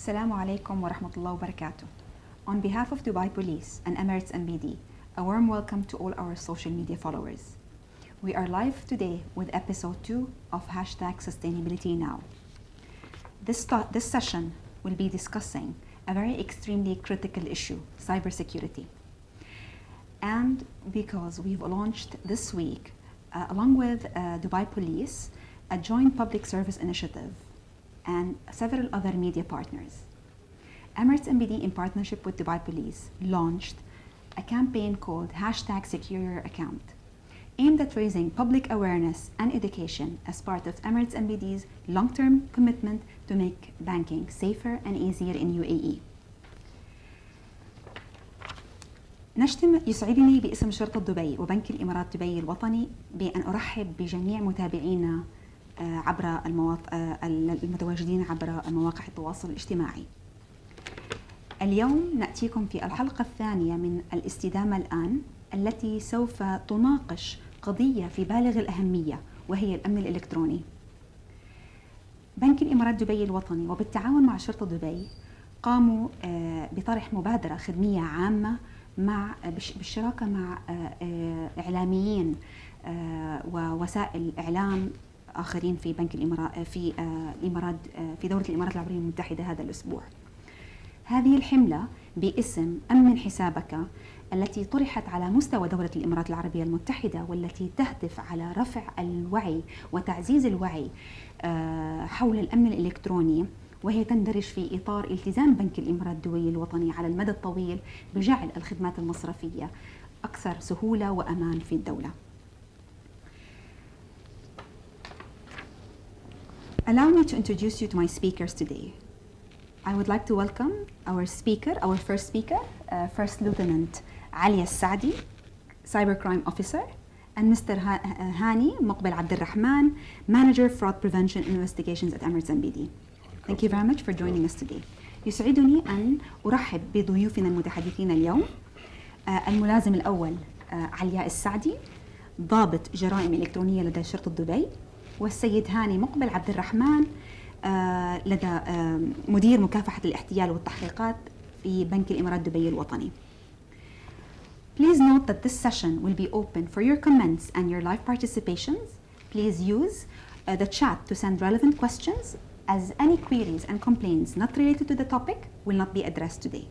Assalamu alaikum wa rahmatullahi wa barakatuh. On behalf of Dubai Police and Emirates MBD, a warm welcome to all our social media followers. We are live today with episode 2 of #Sustainability Now. This session will be discussing a very extremely critical issue, cybersecurity. And because we've launched this week, along with Dubai Police, a joint public service initiative and several other media partners. Emirates MBD, in partnership with Dubai Police, launched a campaign called #SecureYourAccount, aimed at raising public awareness and education as part of Emirates MBD's long-term commitment to make banking safer and easier in UAE. يسعدني باسم شرطة دبي وبنك الإمارات دبي الوطني بأن أرحب بجميع متابعينا عبر المتواجدين عبر مواقع التواصل الاجتماعي. اليوم نأتيكم في الحلقة الثانية من الاستدامة الآن، التي سوف تناقش قضية في بالغ الأهمية وهي الأمن الإلكتروني. بنك الإمارات دبي الوطني وبالتعاون مع شرطة دبي قاموا بطرح مبادرة خدمية عامة بالشراكة مع إعلاميين ووسائل إعلام آخرين في بنك الإمارات في دورة الإمارات العربية المتحدة هذا الأسبوع. هذه الحملة باسم أمن حسابك، التي طرحت على مستوى دولة الإمارات العربية المتحدة، والتي تهدف على رفع الوعي وتعزيز الوعي حول الأمن الإلكتروني، وهي تندرج في إطار التزام بنك الإمارات الدولي الوطني على المدى الطويل بجعل الخدمات المصرفية أكثر سهولة وأمان في الدولة. Allow me to introduce you to my speakers today. I would like to welcome our first speaker, First Lieutenant علي السعدي, Cybercrime Officer, and Mr. ثاني مقبل عبد الرحمن, Manager Fraud Prevention Investigations at Emirates MBD. Thank you very much for joining us today. يسعدني أن أرحب بضيوفنا المتحدثين اليوم. الملازم الأول علياء السعدي, ضابط جرائم إلكترونية لدى شرطة دبي, والسيد ثاني مقبل عبد الرحمن لدى مدير مكافحة الاحتيال والتحقيقات في بنك الإمارات دبي الوطني. Please note that this session will be open for your comments and your live participations. Please use the chat to send relevant questions, as any queries and complaints not related to the topic will not be addressed today.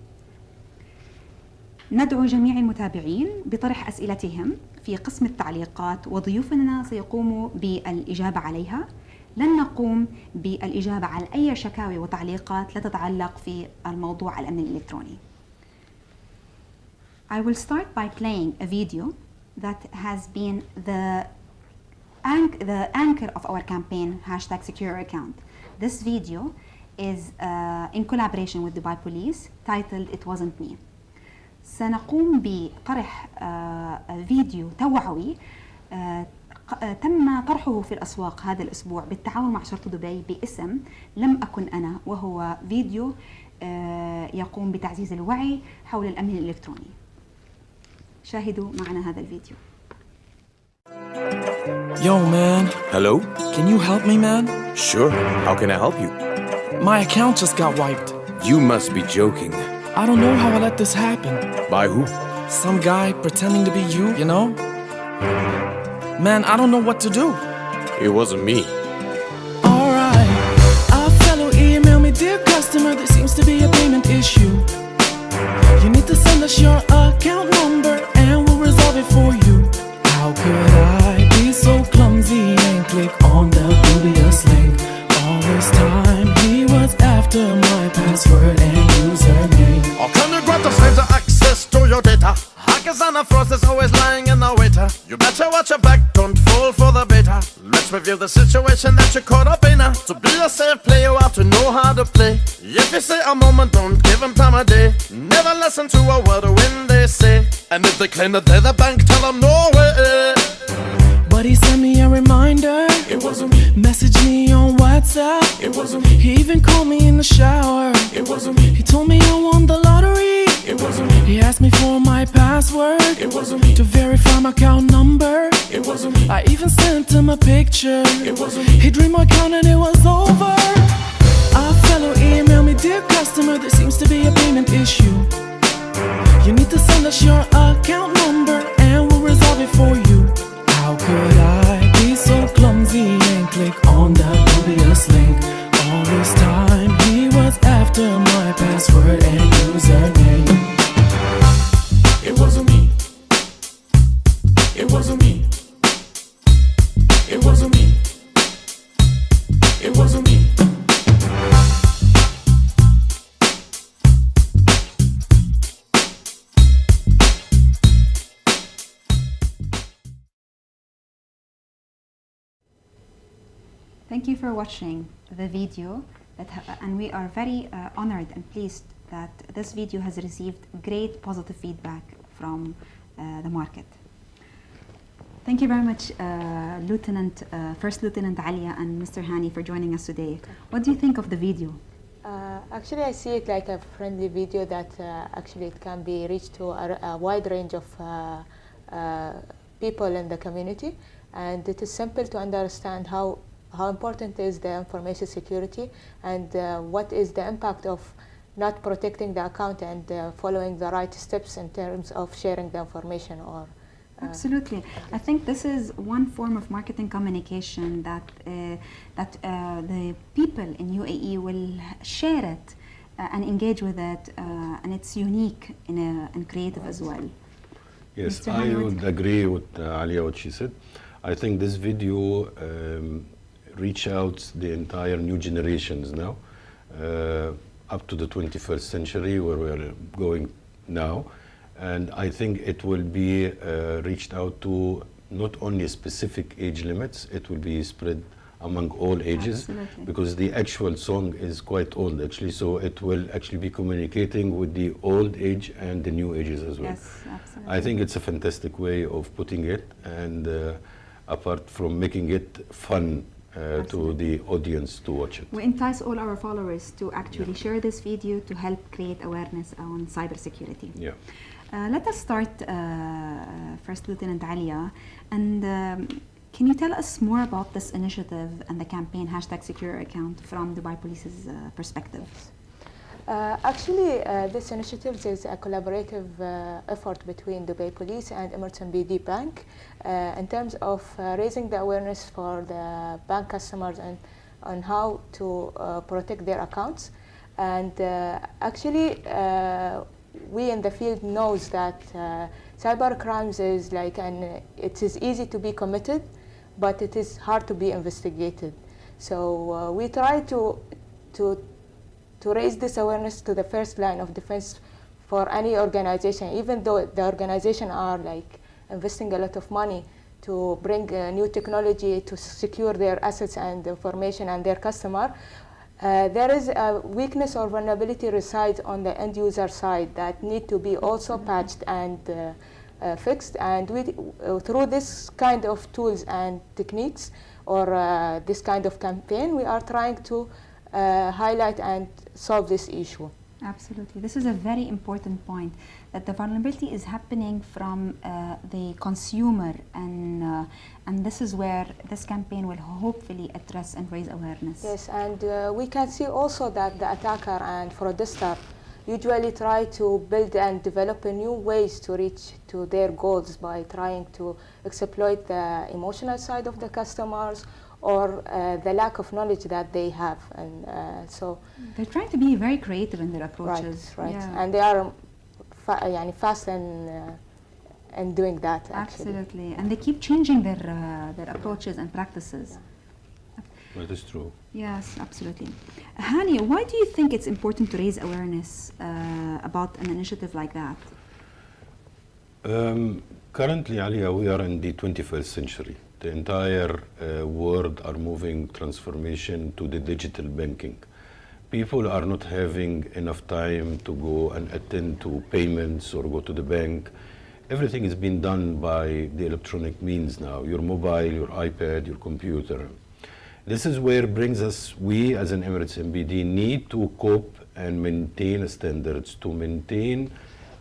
ندعو جميع المتابعين بطرح أسئلتهم في قسم التعليقات، وضيوفنا سيقوموا بالإجابة عليها. لن نقوم بالإجابة على أي شكاوي وتعليقات لا تتعلق في الموضوع الأمن الإلكتروني. I will start by playing a video that has been the anchor of our campaign #SecureYourAccount. This video is in collaboration with Dubai Police, titled It Wasn't Me. سنقوم بطرح فيديو توعوي تم طرحه في الأسواق هذا الأسبوع بالتعاون مع شرطة دبي باسم لم أكن أنا، وهو فيديو يقوم بتعزيز الوعي حول الأمن الإلكتروني. شاهدوا معنا هذا الفيديو. Yo man. Hello? Can you help me, man? Sure. How can I help you? My account just got wiped. You must be joking. I don't know how I let this happen. By who? Some guy pretending to be you know? Man, I don't know what to do. It wasn't me. Alright. A fellow emailed me, dear customer, there seems to be a payment issue. You need to send us your account number and we'll resolve it for you. How could I be so clumsy and click on the dubious link? All this time he was after my password and username. How can you grant us the access to your data? Hackers and a frost is always lying in the waiter. You better watch your back, don't fall for the beta. Let's review the situation that you're caught up in. To be a safe player, you have to know how to play. If you say a moment, don't give them time of day. Never listen to a word when they say. And if they claim that they're the bank, tell them no way. But he sent me a reminder. It wasn't me. Messaged me on WhatsApp. It wasn't me. He even called me in the shower. It wasn't me. He told me I won the lottery. It wasn't me. He asked me for my password. It wasn't me. To verify my account number. It wasn't me. I even sent him a picture. It wasn't me. He dreamed my account and it was over. A fellow emailed me, dear customer, this time he was after my password and username. It wasn't me. It wasn't me. It wasn't me. It wasn't me. Thank you for watching the video, and we are very honored and pleased that this video has received great positive feedback from the market. Thank you very much, First Lieutenant Alia and Mr. Hani, for joining us today. What do you think of the video? Actually, I see it like a friendly video that actually it can be reached to a wide range of people in the community, and it is simple to understand how important is the information security and what is the impact of not protecting the account and following the right steps in terms of sharing the information or Absolutely. I think this is one form of marketing communication that the people in UAE will share it and engage with it, and it's unique and creative as well. Yes, Mr. I Hani, would agree with Alia what she said. I think this video reach out the entire new generations now, up to the 21st century where we're going now. And I think it will be reached out to not only specific age limits, it will be spread among all ages. Absolutely. Because the actual song is quite old actually, so it will actually be communicating with the old age and the new ages as well. Yes, absolutely. I think it's a fantastic way of putting it, and apart from making it fun to the audience to watch it. We entice all our followers to actually share this video to help create awareness on cybersecurity. Yeah. Let us start, First Lieutenant Alia, and can you tell us more about this initiative and the campaign #SecureAccount from Dubai Police's perspective? Actually, this initiative is a collaborative effort between Dubai Police and Emirates MBD Bank in terms of raising the awareness for the bank customers and on how to protect their accounts. And actually, we in the field knows that cyber crimes is like it is easy to be committed, but it is hard to be investigated. So we try to raise this awareness to the first line of defense for any organization, even though the organization are like investing a lot of money to bring new technology to secure their assets and information and their customer. There is a weakness or vulnerability resides on the end user side that need to be also patched and fixed. And through this kind of tools and techniques or this kind of campaign, we are trying to highlight and solve this issue. Absolutely. This is a very important point, that the vulnerability is happening from the consumer, and this is where this campaign will hopefully address and raise awareness. Yes, and we can see also that the attacker and fraudster usually try to build and develop new ways to reach to their goals by trying to exploit the emotional side of the customers or the lack of knowledge that they have, and so they're trying to be very creative in their approaches. Right, Yeah. and they are fast in doing that. Actually. Absolutely, and they keep changing their approaches and practices. That is true. Yes, absolutely. Hani, why do you think it's important to raise awareness about an initiative like that? Currently, Alia, we are in the 21st century. The entire world are moving transformation to the digital banking. People are not having enough time to go and attend to payments or go to the bank. Everything is being done by the electronic means now, your mobile, your iPad, your computer. This is where brings us, we as an Emirates MBD need to cope and maintain standards to maintain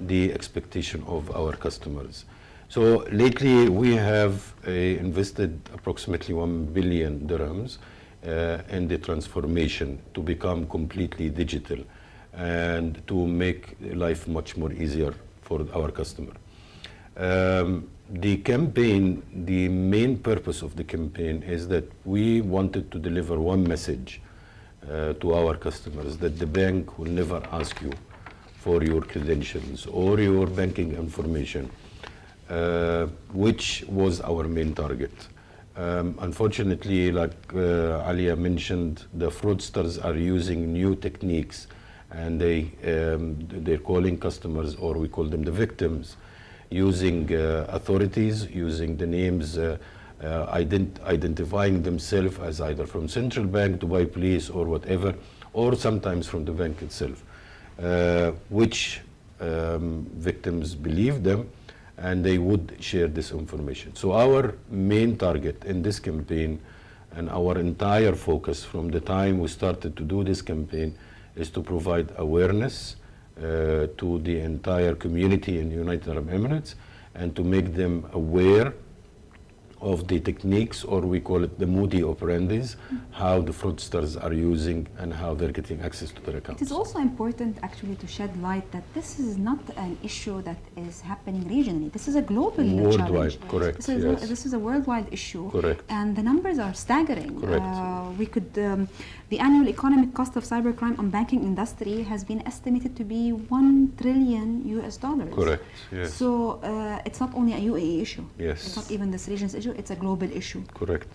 the expectation of our customers. So lately we have invested approximately 1 billion dirhams in the transformation to become completely digital and to make life much more easier for our customer. The campaign, the main purpose of the campaign is that we wanted to deliver one message to our customers that the bank will never ask you for your credentials or your banking information, which was our main target. Unfortunately, like Alia mentioned, the fraudsters are using new techniques, and they're calling customers, or we call them the victims, using authorities, using the names, identifying themselves as either from central bank, Dubai police, or whatever, or sometimes from the bank itself, which victims believe them, and they would share this information. So our main target in this campaign, and our entire focus from the time we started to do this campaign, is to provide awareness to the entire community in the United Arab Emirates, and to make them aware of the techniques, or we call it the moody operandis, how the fraudsters are using and how they're getting access to their accounts. It is also important actually to shed light that this is not an issue that is happening regionally. This is a global Worldwide, challenge. correct, This is a worldwide issue. Correct. And the numbers are staggering. Correct. We could, the annual economic cost of cybercrime on banking industry has been estimated to be $1 trillion US. Correct, yes. So it's not only a UAE issue. Yes. It's not even this region's issue. It's a global issue. Correct.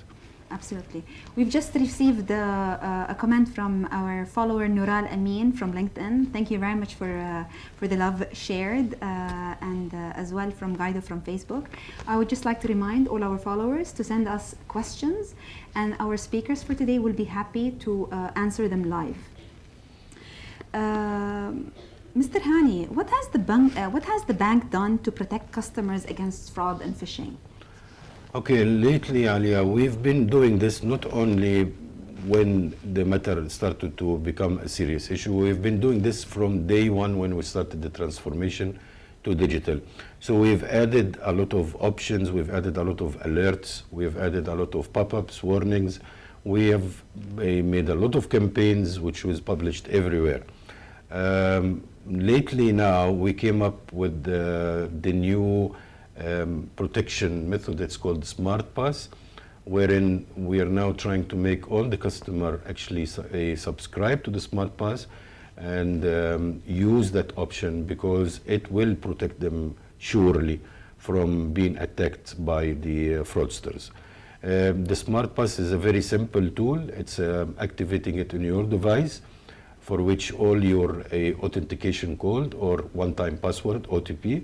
Absolutely. We've just received a comment from our follower Nural Amin from LinkedIn. Thank you very much for the love shared, and as well from Guido from Facebook. I would just like to remind all our followers to send us questions, and our speakers for today will be happy to answer them live. Mr. Hani, what has the bank done to protect customers against fraud and phishing? Okay, lately, Alia, we've been doing this not only when the matter started to become a serious issue. We've been doing this from day one when we started the transformation to digital. So we've added a lot of options, we've added a lot of alerts, we've added a lot of pop-ups, warnings. We have made a lot of campaigns which was published everywhere. Lately now, we came up with the new protection method that's called Smart Pass, wherein we are now trying to make all the customer actually subscribe to the Smart Pass and use that option, because it will protect them surely from being attacked by the fraudsters. The Smart Pass is a very simple tool. It's activating it on your device, for which all your authentication code or one-time password, OTP,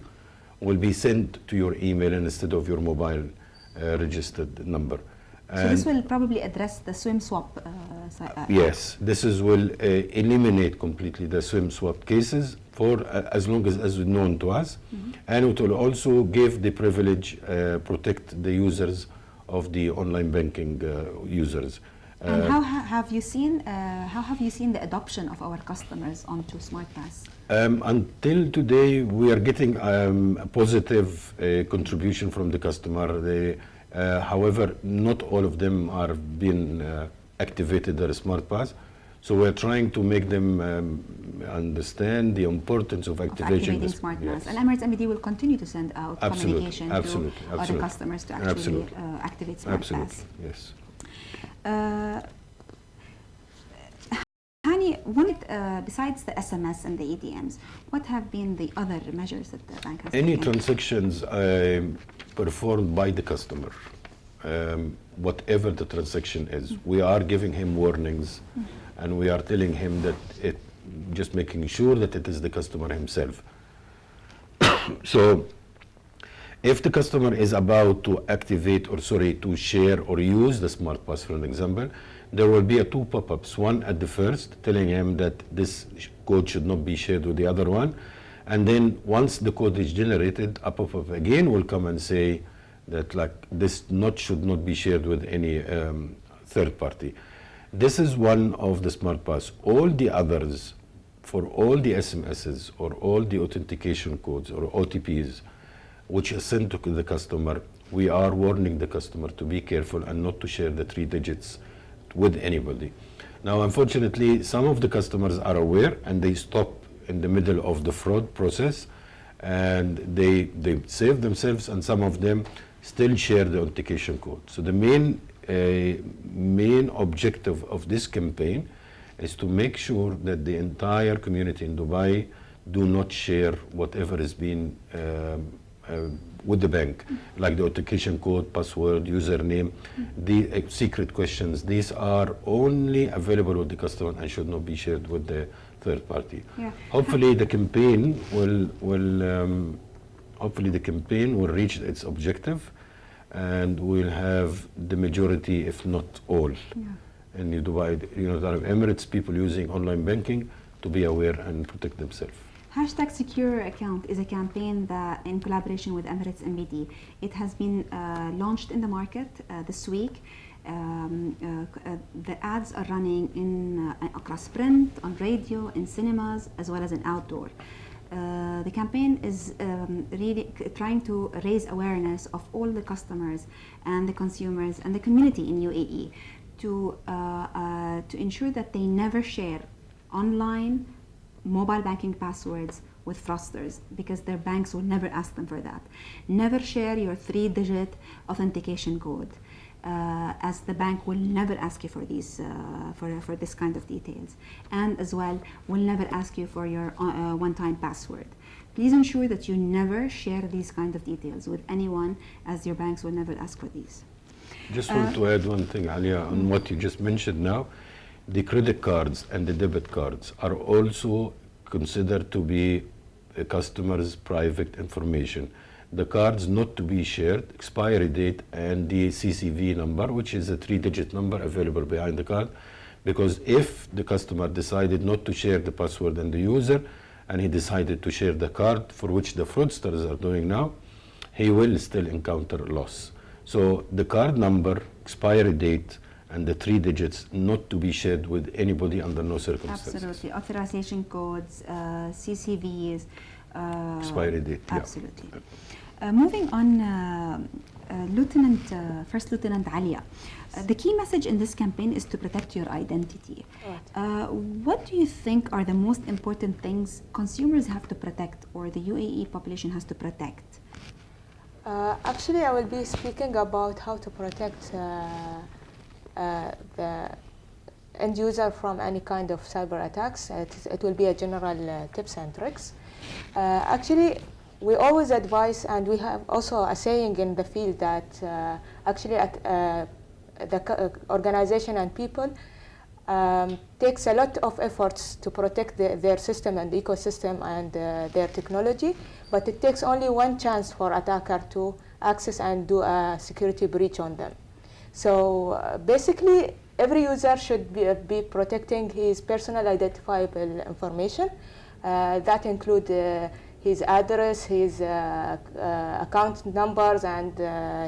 will be sent to your email instead of your mobile registered number. So this will probably address the SIM swap. Yes, will eliminate completely the SIM swap cases for as long as known to us, and it will also give the privilege, protect the users of the online banking users. And how have you seen the adoption of our customers onto SmartPass? Until today, we are getting a positive contribution from the customer. However, not all of them are being activated their SmartPass. So we're trying to make them understand the importance of activating SmartPass. Yes. And Emirates MBD will continue to send out communication to absolutely. other customers to actually activate SmartPass. Absolutely, yes. Hani, besides the SMS and the ATMs, what have been the other measures that the bank has taken? Any transactions performed by the customer, whatever the transaction is, we are giving him warnings, and we are telling him that just making sure that it is the customer himself. So if the customer is about to activate to share or use the Smart Pass, for an example, there will be two pop-ups, one at the first telling him that this code should not be shared with the other one, and then once the code is generated, a pop-up again will come and say that this should not be shared with any third party. This is one of the Smart Pass. All the others, for all the SMSs or all the authentication codes or OTPs which are sent to the customer, we are warning the customer to be careful and not to share the 3 digits with anybody. Now, unfortunately, some of the customers are aware and they stop in the middle of the fraud process, and they save themselves, and some of them still share the authentication code. So the main objective of this campaign is to make sure that the entire community in Dubai do not share whatever is being with the bank, like the authentication code, password, username, the secret questions. These are only available with the customer and should not be shared with the third party. Yeah. Hopefully, the campaign will reach its objective, and we'll have the majority, if not all, in the Dubai, United Arab Emirates, people using online banking to be aware and protect themselves. Hashtag Secure Account is a campaign that, in collaboration with Emirates MBD, it has been launched in the market this week. The ads are running in across print, on radio, in cinemas, as well as in outdoor. The campaign is really trying to raise awareness of all the customers and the consumers and the community in UAE to ensure that they never share online mobile banking passwords with fraudsters, because their banks will never ask them for that. Never share your 3-digit authentication code, as the bank will never ask you for these for this kind of details, and as well will never ask you for your one-time password. Please ensure that you never share these kind of details with anyone, as your banks will never ask for these. Just want to add one thing, Alia, on what you just mentioned now. The credit cards and the debit cards are also considered to be a customer's private information. The cards not to be shared, expiry date, and the CCV number, which is a 3-digit number available behind the card, because if the customer decided not to share the password and the user, and he decided to share the card, for which the fraudsters are doing now, he will still encounter loss. So the card number, expiry date, and the 3 digits not to be shared with anybody under no circumstances. Absolutely. Authorization codes, CCVs. Expiry date. Absolutely. Yeah. Moving on, First Lieutenant Alia. The key message in this campaign is to protect your identity. Right. What do you think are the most important things consumers have to protect, or the UAE population has to protect? Actually, I will be speaking about how to protect the end user from any kind of cyber attacks. It will be a general tips and tricks. Actually, we always advise, and we have also a saying in the field that actually the organization and people takes a lot of efforts to protect their system and ecosystem and their technology, but it takes only one chance for attacker to access and do a security breach on them. So basically, every user should be protecting his personal identifiable information. That include his address, his account numbers, and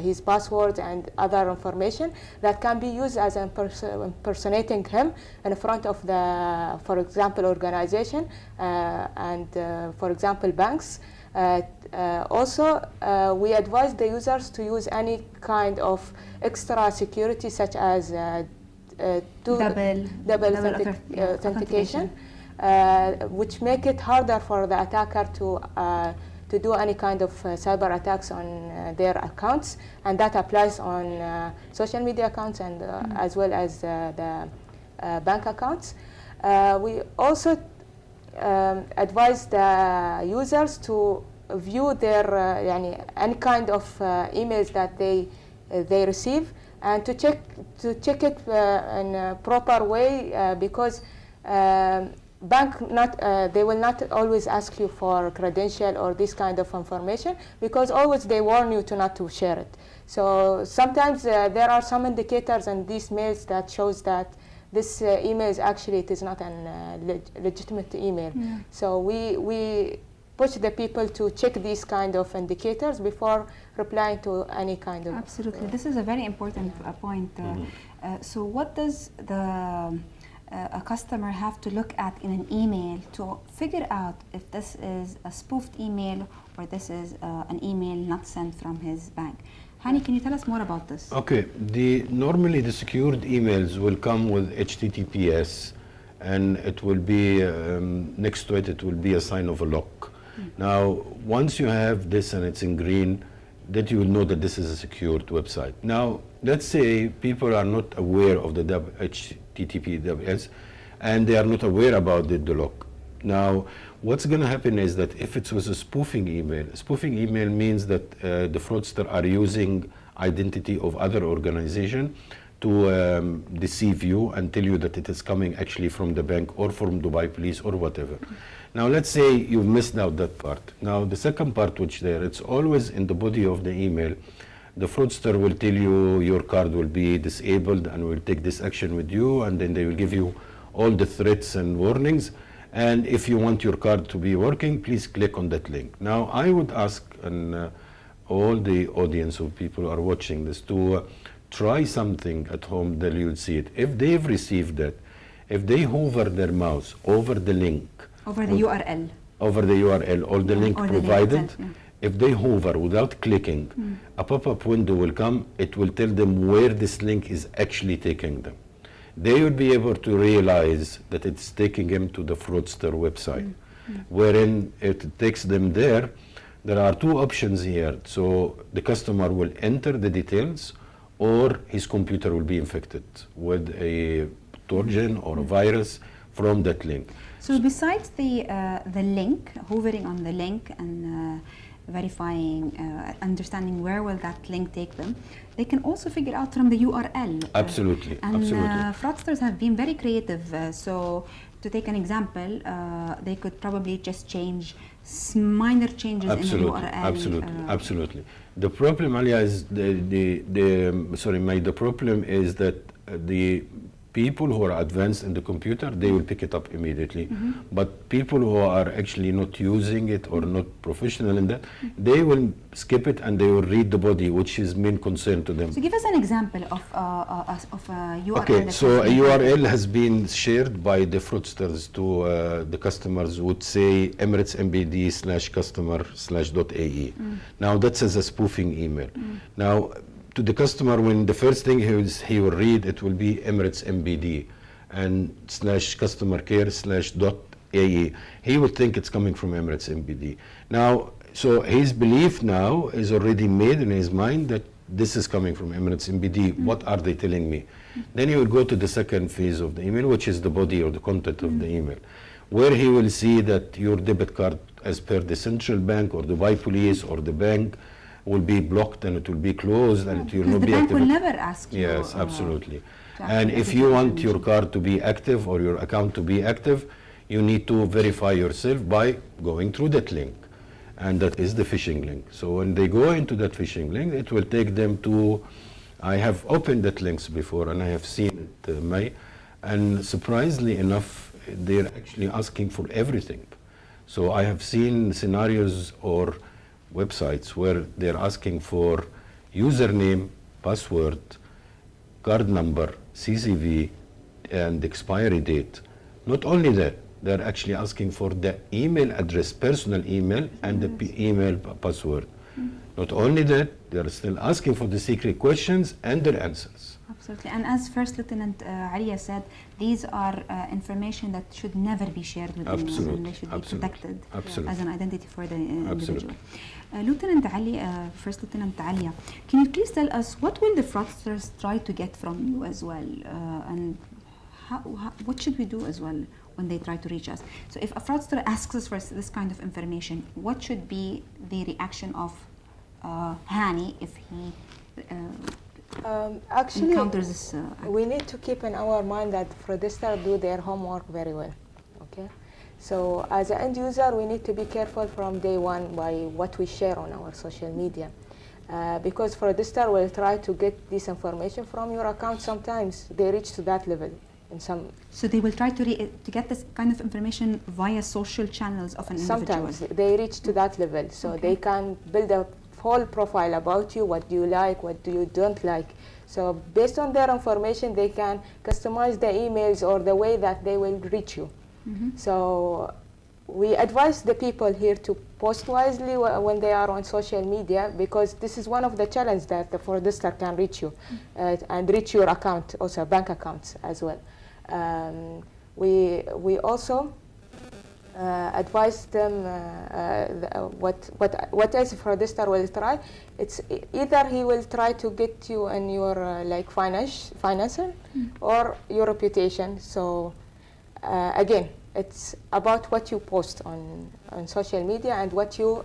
his passwords and other information that can be used as impersonating him in front of the, for example, organization and, for example, banks. Also, we advise the users to use any kind of extra security, such as double authentication. Which make it harder for the attacker to do any kind of cyber attacks on their accounts, and that applies on social media accounts and as well as the bank accounts. We also advise the users to view their any kind of emails that they receive, and to check it in a proper way, because they will not always ask you for credential or this kind of information, because always they warn you not to share it. So sometimes there are some indicators in these mails that shows that this email is actually, it is not a legitimate email. Yeah. So we push the people to check these kind of indicators before replying to any kind of... Absolutely. This is a very important point. So what does a customer have to look at in an email to figure out if this is a spoofed email or this is an email not sent from his bank? Hani, can you tell us more about this? Okay, normally the secured emails will come with HTTPS, and it will be next to it will be a sign of a lock. Now, once you have this and it's in green, that you will know that this is a secured website. Now, let's say people are not aware of the HTTPS. and they are not aware about the lock. Now, what's going to happen is that if it was a spoofing email means that the fraudster are using identity of other organization to deceive you and tell you that it is coming actually from the bank or from Dubai police or whatever. Now let's say you've missed out that part. Now the second part, which there, it's always in the body of the email. The fraudster will tell you your card will be disabled and will take this action with you, and then they will give you all the threats and warnings. And if you want your card to be working, please click on that link. Now I would ask all the audience of people who are watching this to try something at home that you would see it. If they've received that, if they hover their mouse over the link, over the URL, or the link or the provided, link itself, if they hover without clicking, a pop-up window will come. It will tell them where this link is actually taking them. They will be able to realize that it's taking them to the fraudster website, wherein it takes them there. There are two options here. So the customer will enter the details, or his computer will be infected with a Trojan or a virus from that link. So besides the link, hovering on the link and verifying, understanding where will that link take them, they can also figure out from the URL. Absolutely, and absolutely. Fraudsters have been very creative. So to take an example, they could probably just change minor changes in the URL. Absolutely. The problem, Alia, is the problem is that the people who are advanced in the computer, they will pick it up immediately. But people who are actually not using it or not professional in that, they will skip it and they will read the body, which is main concern to them. So give us an example of a URL. Okay, so a URL has been shared by the fraudsters to the customers, would say Emirates MBD /customer/.ae. Now that says a spoofing email. Now, to the customer, when the first thing he will read, it will be Emirates MBD and /customer care /.ae. He would think it's coming from Emirates MBD. Now, so his belief now is already made in his mind that this is coming from Emirates MBD. What are they telling me? Then he will go to the second phase of the email, which is the body or the content of the email, where he will see that your debit card, as per the central bank or the Dubai police or the bank, will be blocked and it will be closed and it will not be active. The bank will never ask you. Yes, absolutely. And if you want your card to be active or your account to be active, you need to verify yourself by going through that link. And that is the phishing link. So when they go into that phishing link, it will take them to, I have opened that links before and I have seen it, and surprisingly enough, they're actually asking for everything. So I have seen scenarios or websites where they're asking for username, password, card number, CCV, and expiry date. Not only that, they're actually asking for the email address, personal email, and the email password. Not only that, they're still asking for the secret questions and their answers. Absolutely. And as First Lieutenant Aliya said, these are information that should never be shared with anyone, and they should be protected as an identity for the individual. Lieutenant Ali, First Lieutenant Aliya, can you please tell us what will the fraudsters try to get from you as well, and what should we do as well when they try to reach us? So if a fraudster asks us for this kind of information, what should be the reaction of Hani if he actually encounters this? We need to keep in our mind that fraudsters do their homework very well. Okay, so as an end user, we need to be careful from day one by what we share on our social media, because fraudsters will try to get this information from your account. Sometimes they reach to that level. So they will try to get this kind of information via social channels of an individual. Sometimes they reach to that level, so they can build a whole profile about you, what do you like, what do you don't like. So based on their information, they can customize the emails or the way that they will reach you. So we advise the people here to post wisely when they are on social media, because this is one of the challenges that the fraudster can reach you and reach your account, also bank accounts as well. We also advise them what else fraudster will try. It's either he will try to get you in your like financial or your reputation. So again, it's about what you post on social media and what you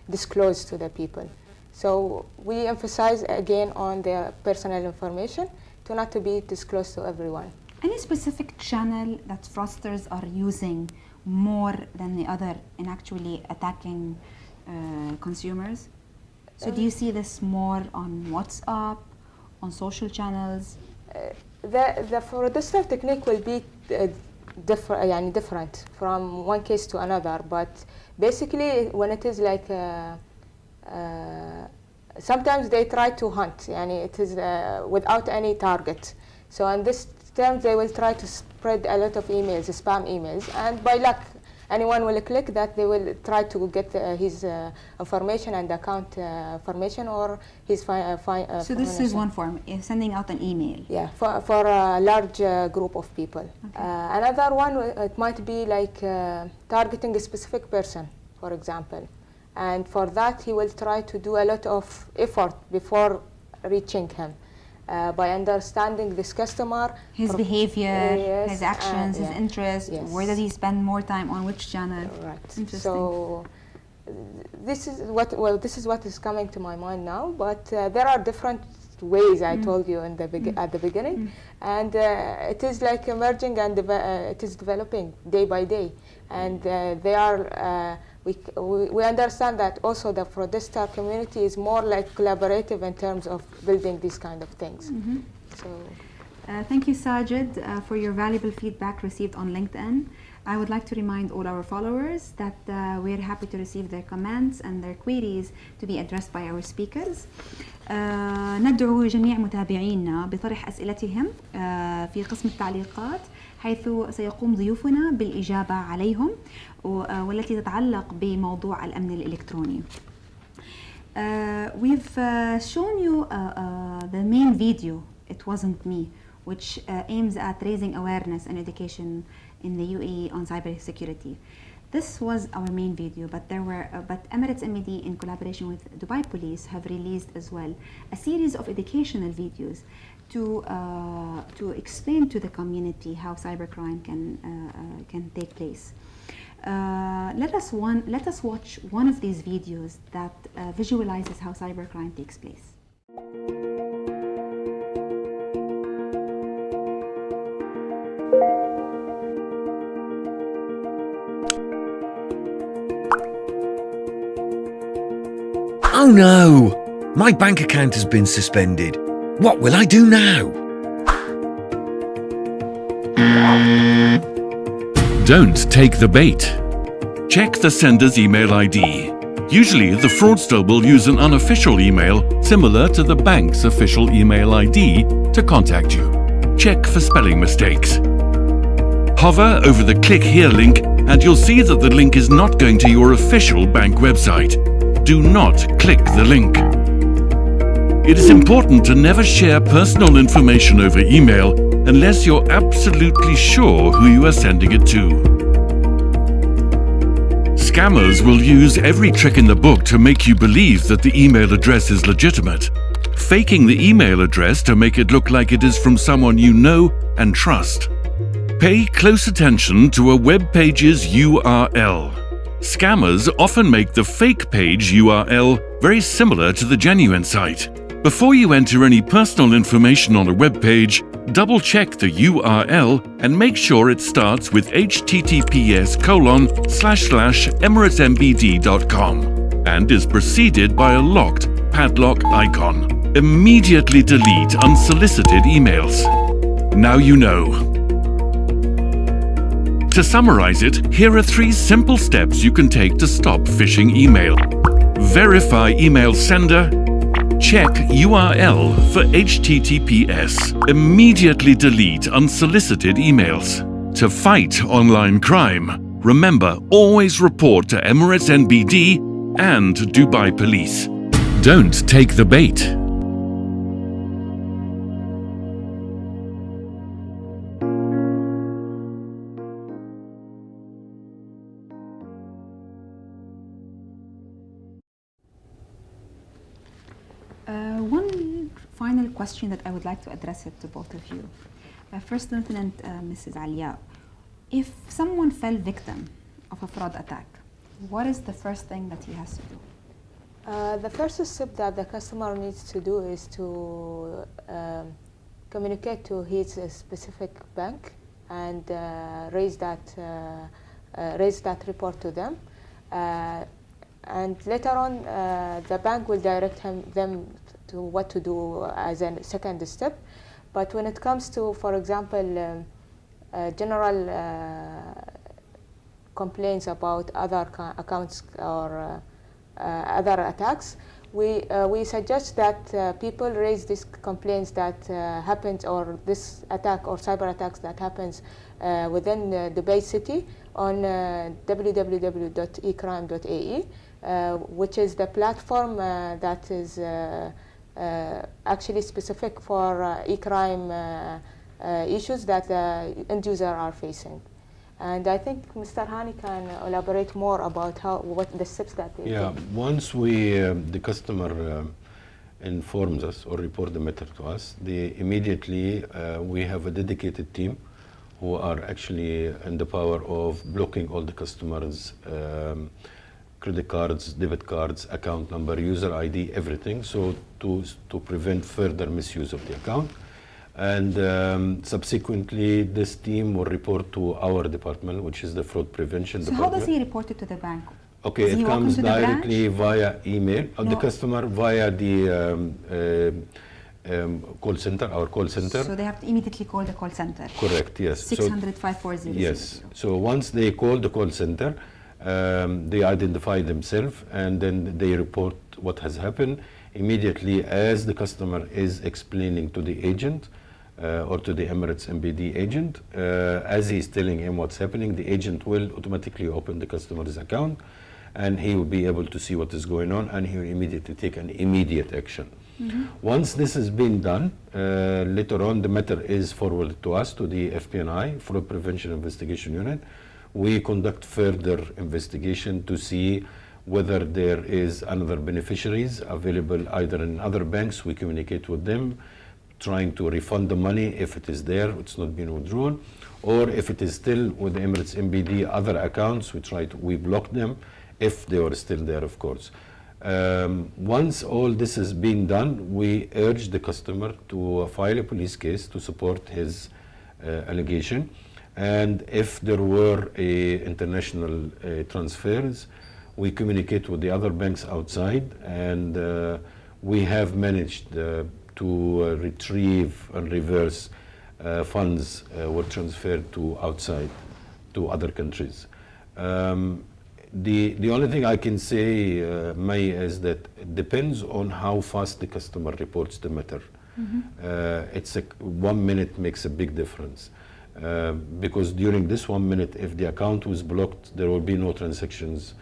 disclose to the people. So we emphasize again on their personal information to not to be disclosed to everyone. Any specific channel that fraudsters are using more than the other in actually attacking consumers? So do you see this more on WhatsApp, on social channels? The fraudster technique will be different from one case to another, but basically when it is like sometimes they try to hunt, it is without any target. So in this terms they will try to spread a lot of emails, spam emails, and by luck anyone will click that, they will try to get his information and account information or his So this is one form, sending out an email. Yeah, for a large group of people. Okay. Another one, it might be like targeting a specific person, for example. And for that, he will try to do a lot of effort before reaching him. By understanding this customer, his behavior, yes, his actions, his yeah, interests, yes. where does he spend more time on which channel? Right. Interesting. So this is what is coming to my mind now. But there are different ways. I told you in the at the beginning, and it is like emerging and it is developing day by day, and they are. We understand that also the fraudster community is more like collaborative in terms of building these kind of things. So, thank you, Sajid, for your valuable feedback received on LinkedIn. I would like to remind all our followers that we're happy to receive their comments and their queries to be addressed by our speakers. ندعو جميع متابعينا بطرح أسئلتهم في قسم التعليقات، حيث سيقوم ضيوفنا بالإجابة عليهم والتي تتعلق بموضوع الأمن الإلكتروني. We've shown you the main video, It Wasn't Me, which aims at raising awareness and education in the UAE on cybersecurity. This was our main video, but Emirates MBD in collaboration with Dubai Police have released as well a series of educational videos to explain to the community how cybercrime can take place. Let us watch one of these videos that visualizes how cybercrime takes place. Oh no! My bank account has been suspended. What will I do now? Don't take the bait. Check the sender's email ID. Usually, the fraudster will use an unofficial email similar to the bank's official email ID to contact you. Check for spelling mistakes. Hover over the Click Here link and you'll see that the link is not going to your official bank website. Do not click the link. It is important to never share personal information over email unless you're absolutely sure who you are sending it to. Scammers will use every trick in the book to make you believe that the email address is legitimate, faking the email address to make it look like it is from someone you know and trust. Pay close attention to a web page's URL. Scammers often make the fake page URL very similar to the genuine site. Before you enter any personal information on a web page, double-check the URL and make sure it starts with https://emiratesmbd.com and is preceded by a locked padlock icon. Immediately delete unsolicited emails. Now you know. To summarize it, here are 3 simple steps you can take to stop phishing email. Verify email sender. Check URL for HTTPS. Immediately delete unsolicited emails. To fight online crime, remember, always report to Emirates NBD and Dubai Police. Don't take the bait. One final question that I would like to address it to both of you. First Lieutenant Mrs. Alia, If someone fell victim of a fraud attack, what is the first thing that he has to do? The first step that the customer needs to do is to communicate to his specific bank and raise that report to them. And later on, the bank will direct them to what to do as a second step. But when it comes to, for example, general complaints about other accounts or other attacks, we suggest that people raise these complaints that happens, or this attack or cyber attacks that happens within Dubai city on www.ecrime.ae, which is the platform that is actually specific for e-crime issues that the end user are facing. And I think Mr. Hani can elaborate more about what the steps that they take. Once the customer informs us or report the matter to us, immediately we have a dedicated team who are actually in the power of blocking all the customers' credit cards, debit cards, account number, user ID, everything, so to prevent further misuse of the account. And subsequently, this team will report to our department, which is the fraud prevention department. So how does he report it to the bank? Okay, it comes directly via email of the customer, via the call center, our call center. So they have to immediately call the call center. Correct, yes. 600-5400. Yes. So once they call the call center, they identify themselves and then they report what has happened. Immediately, as the customer is explaining to the agent or to the Emirates MBD agent, as he's telling him what's happening, the agent will automatically open the customer's account and he will be able to see what is going on, and he will immediately take an immediate action. Once this has been done, later on the matter is forwarded to us, to the FPNI, Fraud Prevention Investigation Unit. We conduct further investigation to see whether there is another beneficiaries available either in other banks. We communicate with them, trying to refund the money if it is there, it's not been withdrawn, or if it is still with the Emirates MBD other accounts, we block them if they are still there, of course. Once all this has been done, we urge the customer to file a police case to support his allegation, and if there were international transfers, we communicate with the other banks outside, and we have managed to retrieve and reverse funds were transferred to outside, to other countries. The only thing I can say, May, is that it depends on how fast the customer reports the matter. It's 1 minute makes a big difference. Because during this 1 minute, if the account was blocked, there will be no transactions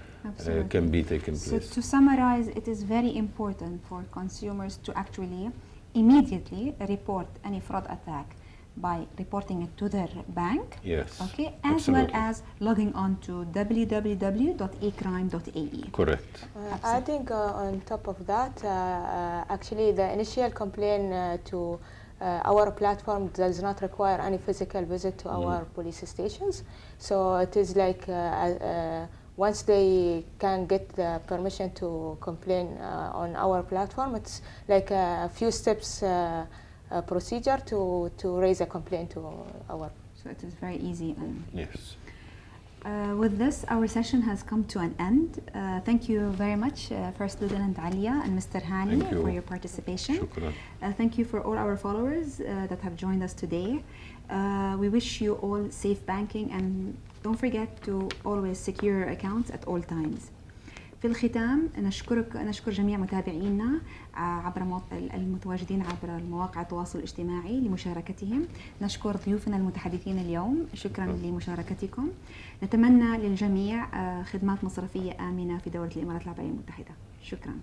can be taken place. So to summarize, it is very important for consumers to actually immediately report any fraud attack by reporting it to their bank. Yes. Okay, as well as logging on to www.ecrime.ae. Correct. Adding on top of that, actually the initial complaint to our platform does not require any physical visit to our police stations. So it is like once they can get the permission to complain on our platform, it's like a few steps procedure to raise a complaint to our. So it is very easy. And yes. With this, our session has come to an end. Thank you very much, First Lieutenant Alia and Mr. Hani, for your participation. Thank you for all our followers that have joined us today. We wish you all safe banking, and don't forget to always secure your accounts at all times. في الختام نشكر جميع متابعينا المتواجدين عبر المواقع التواصل الاجتماعي لمشاركتهم. نشكر ضيوفنا المتحدثين اليوم، شكرا لمشاركتكم. نتمنى للجميع خدمات مصرفية آمنة في دولة الإمارات العربية المتحدة. شكرا.